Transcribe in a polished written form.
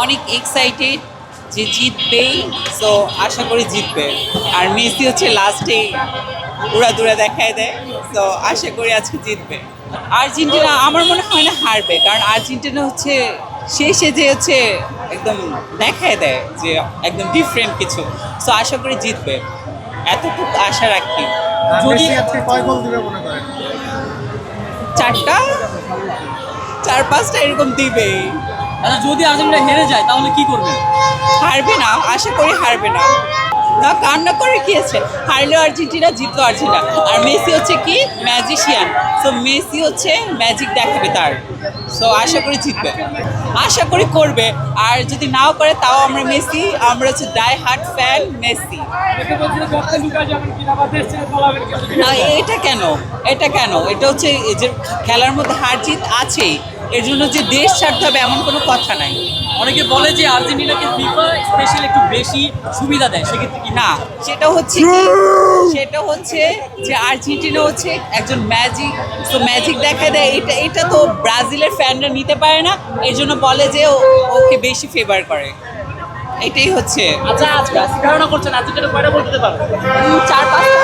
অনেক এক্সাইটেড যে জিতবেই, সো আশা করি জিতবে। আর মেসি হচ্ছে লাস্টে উড়াদুরা দেখায় দেয়, তো আশা করি আজকে জিতবে। আর্জেন্টিনা আমার মনে হয় না হারবে, কারণ আর্জেন্টিনা হচ্ছে শেষে যে হচ্ছে একদম দেখায় দেয় যে একদম ডিফারেন্ট কিছু, সো আশা করি জিতবে, এতটুকু আশা রাখি। যদি মেসি আজকে কয় গোল দিবে মনে করেন? চারটা, চার পাঁচটা এরকম দিবে। আচ্ছা, যদি আর্জেন্টিনা হেরে যায় তাহলে কি করবেন? হারবে না, আশা করি হারবে না। না, কান্না করে কি আছে, হারলেও আর্জেন্টিনা, জিতলো আর্জেন্টিনা। আর মেসি হচ্ছে কি ম্যাজিশিয়ান, সো মেসি হচ্ছে ম্যাজিক দেখাবে তার, সো আশা করি জিতবে, আশা করি করবে। আর যদি নাও করে তাও আমরা মেসি, আমরা হচ্ছে ডাই হার্ট ফ্যান মেসি। না, এটা কেন, এটা কেন, এটা হচ্ছে এই যে খেলার মধ্যে হার জিত আছেই, এর জন্য যে দেশ ছাড়তে হবে এমন কোনো কথা নাই। অনেকে বলে যে আর্জেন্টিনাকে ফিফা স্পেশাল একটু বেশি সুবিধা দেয়, সেক্ষেত্রে কি? না, সেটা হচ্ছে যে আর্জেন্টিনা হচ্ছে একজন ম্যাজিক, তো ম্যাজিক দেখা দেয়, এটা তো ব্রাজিলের ফ্যানরা নিতে পারে না, এই জন্য বলে যে ওকে বেশি ফেভার করে, এটাই হচ্ছে। আচ্ছা, আজকে ধারণা করছেন আর্জেন্টিনা কয়টা বলতে পারবে? চার পাঁচটা।